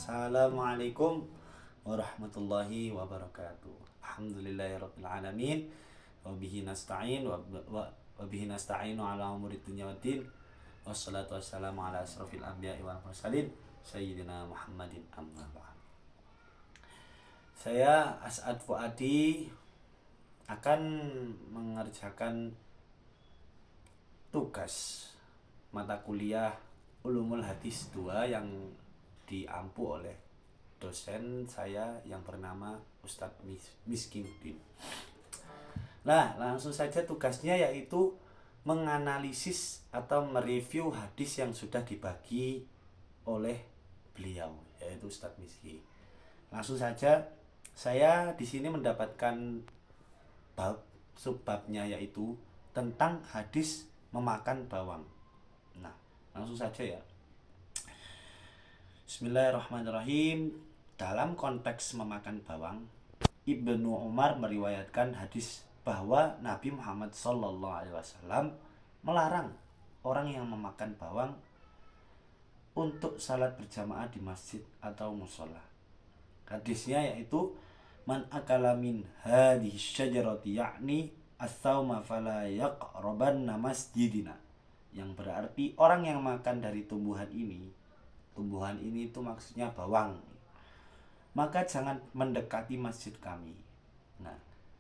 Assalamualaikum warahmatullahi wabarakatuh. Alhamdulillahirabbil alamin wa bihi nasta'in wa bihi nasta'inu ala umuri dunya waddin. Wassalatu wassalamu ala asrofil anbiya'i wal mursalin sayyidina Muhammadin amma ba'd. Saya As'ad Fuadi akan mengerjakan tugas mata kuliah Ulumul Hadis 2 yang diampu oleh dosen saya yang bernama Ustadz Miskinuddin. Nah, langsung saja tugasnya yaitu menganalisis atau mereview hadis yang sudah dibagi oleh beliau, yaitu Ustadz Miski. Langsung saja, saya di sini mendapatkan subbabnya yaitu tentang hadis memakan bawang. Nah, langsung saja ya. Bismillahirrahmanirrahim. Dalam konteks memakan bawang, Ibnu Umar meriwayatkan hadis bahwa Nabi Muhammad SAW melarang orang yang memakan bawang untuk salat berjamaah di masjid atau musola. Hadisnya yaitu man akala min hadhihi syajarati ya'ni as-sawma fala yaqrabanna masjidina, yang berarti orang yang makan dari tumbuhan ini itu maksudnya bawang, maka jangan mendekati masjid kami. Nah,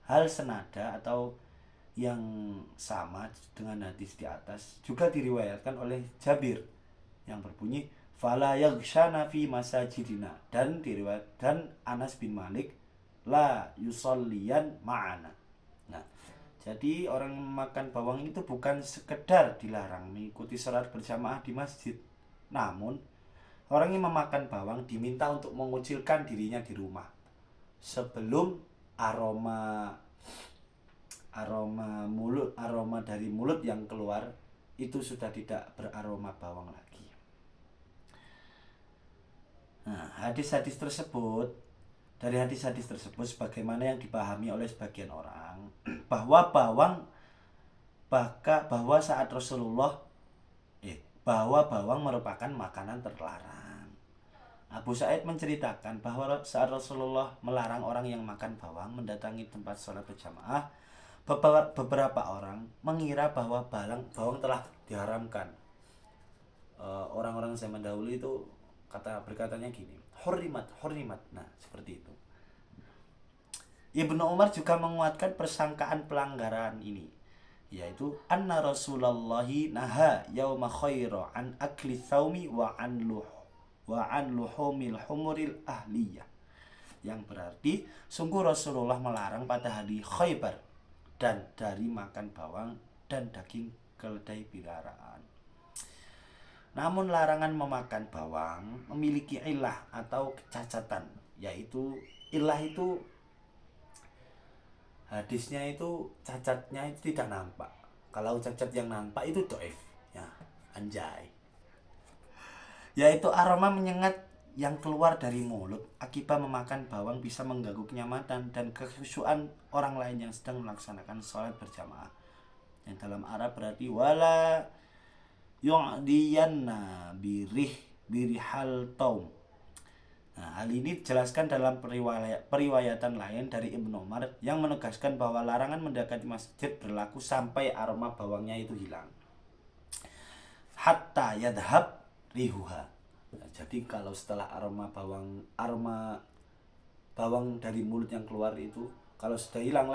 hal senada atau yang sama dengan hadis di atas juga diriwayatkan oleh Jabir yang berbunyi fala yaghshana fi masajidina, dan Anas bin Malik la yusalliyan ma'ana. Nah, jadi orang makan bawang itu bukan sekedar dilarang mengikuti salat berjamaah di masjid, namun orang yang memakan bawang diminta untuk mengucilkan dirinya di rumah sebelum aroma dari mulut yang keluar itu sudah tidak beraroma bawang lagi. Nah, dari hadis-hadis tersebut sebagaimana yang dipahami oleh sebagian orang bahwa bawang merupakan makanan terlarang. Abu Sa'id menceritakan bahwa saat Rasulullah melarang orang yang makan bawang mendatangi tempat sholat berjamaah, beberapa orang mengira bahwa bawang telah diharamkan. Orang-orang zaman dahulu itu berkatanya gini, hurrimat. Nah, seperti itu. Ibnu Umar juga menguatkan persangkaan pelanggaran ini, yaitu anna Rasulullahi naha yauma khaira an akli thawmi wa an luhumil humuril ahliyah, yang berarti sungguh Rasulullah melarang pada hari Khaybar dan dari makan bawang dan daging keledai peliharaan. Namun larangan memakan bawang memiliki illah atau kecacatan, yaitu illah itu hadisnya itu cacatnya itu tidak nampak. Kalau cacat yang nampak itu dhaif ya, anjay. Yaitu aroma menyengat yang keluar dari mulut akibat memakan bawang bisa mengganggu kenyamanan dan kekhusyuan orang lain yang sedang melaksanakan sholat berjamaah. Yang dalam Arab berarti wala yu'diyanna birihal taum. Nah, hal ini dijelaskan dalam periwayatan lain dari Ibnu Umar yang menegaskan bahwa larangan mendekati masjid berlaku sampai aroma bawangnya itu hilang. Hatta yadhab rihuha. Nah, jadi kalau setelah aroma bawang dari mulut yang keluar itu kalau sudah hilang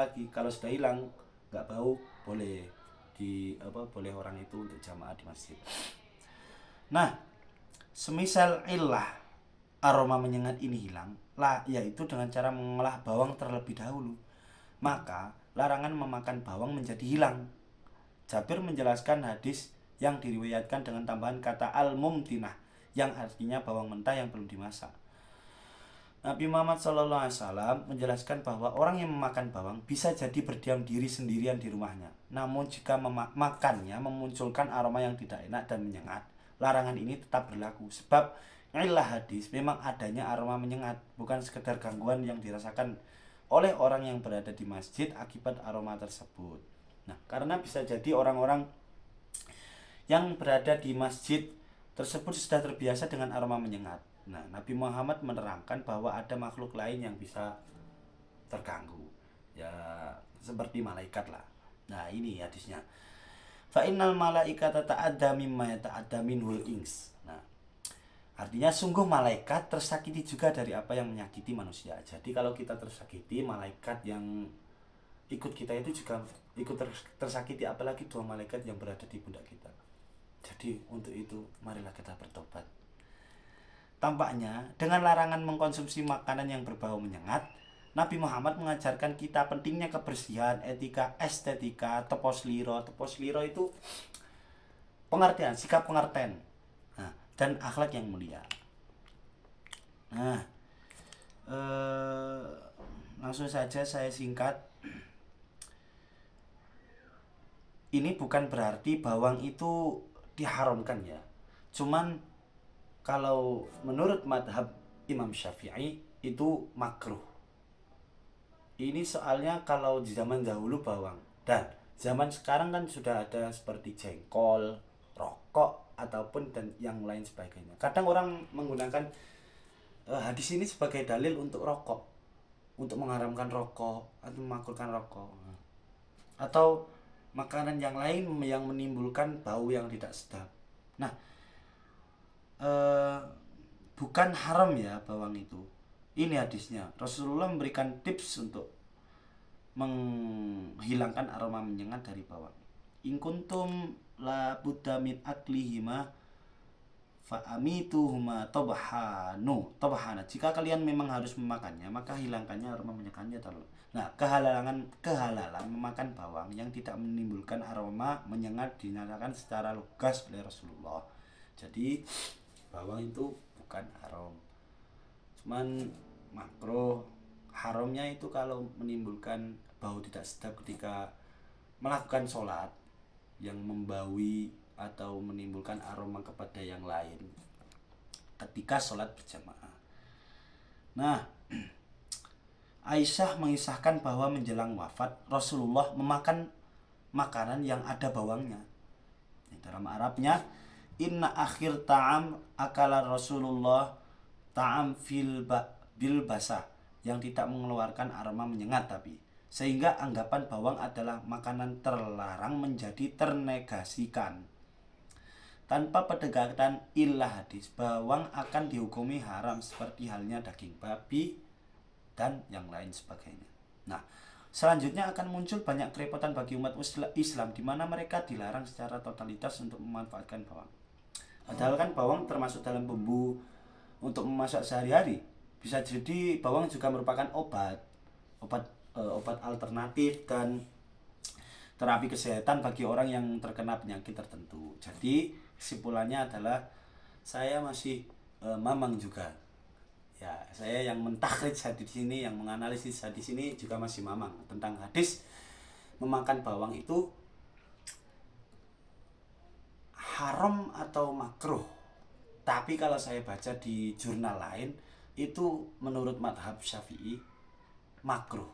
nggak bau, boleh orang itu untuk jamaah di masjid. Nah, semisal illah aroma menyengat ini hilang, yaitu dengan cara mengolah bawang terlebih dahulu, maka larangan memakan bawang menjadi hilang. Jabir menjelaskan hadis yang diriwayatkan dengan tambahan kata al-mumtinah, yang artinya bawang mentah yang belum dimasak. Nabi Muhammad SAW menjelaskan bahwa orang yang memakan bawang bisa jadi berdiam diri sendirian di rumahnya. Namun jika makannya memunculkan aroma yang tidak enak dan menyengat, larangan ini tetap berlaku. Sebab illah hadis memang adanya aroma menyengat, bukan sekedar gangguan yang dirasakan oleh orang yang berada di masjid akibat aroma tersebut. Nah, karena bisa jadi orang-orang yang berada di masjid tersebut sudah terbiasa dengan aroma menyengat. Nah, Nabi Muhammad menerangkan bahwa ada makhluk lain yang bisa terganggu. Ya, seperti malaikat lah. Nah, ini hadisnya. Fa innal malaikata ta'adda mimma yata'adda minhul ings. Nah, artinya sungguh malaikat tersakiti juga dari apa yang menyakiti manusia. Jadi kalau kita tersakiti, malaikat yang ikut kita itu juga ikut tersakiti, apalagi dua malaikat yang berada di pundak kita. Jadi untuk itu marilah kita bertobat. Tampaknya dengan larangan mengkonsumsi makanan yang berbau menyengat, Nabi Muhammad mengajarkan kita pentingnya kebersihan, etika, estetika, tepos liro. Tepos liro itu pengertian, sikap pengertian, nah, dan akhlak yang mulia. Nah, langsung saja saya singkat. Ini bukan berarti bawang itu diharamkan ya. Cuman kalau menurut madhab Imam Syafi'i itu makruh. Ini soalnya kalau di zaman dahulu bawang, dan zaman sekarang kan sudah ada seperti jengkol, rokok, ataupun dan yang lain sebagainya. Kadang orang menggunakan hadis ini sebagai dalil untuk rokok, untuk mengharamkan rokok atau memakruhkan rokok, atau makanan yang lain yang menimbulkan bau yang tidak sedap. Nah, bukan haram ya bawang itu. Ini hadisnya. Rasulullah memberikan tips untuk menghilangkan aroma menyengat dari bawang. In kuntum la budda min aklihima fa amituhuma tabhana. Jika kalian memang harus memakannya, maka hilangkannya aroma menyengatnya terlalu. Nah, kehalalan memakan bawang yang tidak menimbulkan aroma menyengat dinyatakan secara lugas oleh Rasulullah. Jadi bawang itu bukan haram, cuman makruh. Haramnya itu kalau menimbulkan bau tidak sedap ketika melakukan sholat yang membaui atau menimbulkan aroma kepada yang lain ketika sholat berjamaah. Nah, Aisyah mengisahkan bahwa menjelang wafat Rasulullah memakan makanan yang ada bawangnya. Dalam Arabnya, inna akhir ta'am akala Rasulullah ta'am bil basah, yang tidak mengeluarkan aroma menyengat, tapi sehingga anggapan bawang adalah makanan terlarang menjadi ternegasikan. Tanpa pendekatan ilah hadis, bawang akan dihukumi haram seperti halnya daging babi dan yang lain sebagainya. Nah, selanjutnya akan muncul banyak kerepotan bagi umat Islam di mana mereka dilarang secara totalitas untuk memanfaatkan bawang. Padahal kan bawang termasuk dalam bumbu untuk memasak sehari-hari. Bisa jadi bawang juga merupakan obat alternatif dan terapi kesehatan bagi orang yang terkena penyakit tertentu. Jadi kesimpulannya adalah saya masih mamang juga. Ya, saya yang mentakhrij hadis ini, yang menganalisis hadis ini juga masih mamang tentang hadis memakan bawang itu haram atau makruh. Tapi kalau saya baca di jurnal lain, itu menurut madhab Syafi'i makruh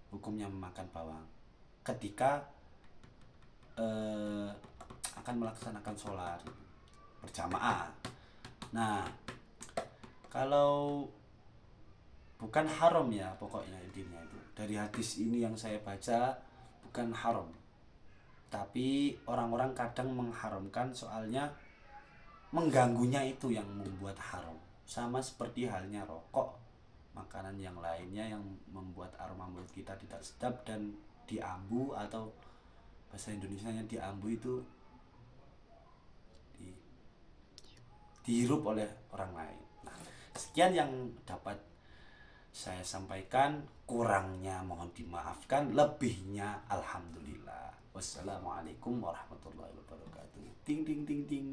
hukumnya memakan bawang ketika akan melaksanakan sholat berjamaah. Nah, kalau bukan haram ya, pokoknya intinya itu dari hadis ini yang saya baca bukan haram, tapi orang-orang kadang mengharamkan soalnya mengganggunya itu yang membuat haram. Sama seperti halnya rokok, makanan yang lainnya yang membuat aroma mulut kita tidak sedap dan diambu, atau bahasa Indonesianya diambu itu dihirup oleh orang lain. Nah, sekian yang dapat saya sampaikan, kurangnya mohon dimaafkan, lebihnya alhamdulillah. Wassalamualaikum warahmatullahi wabarakatuh. Ting ting ting ting.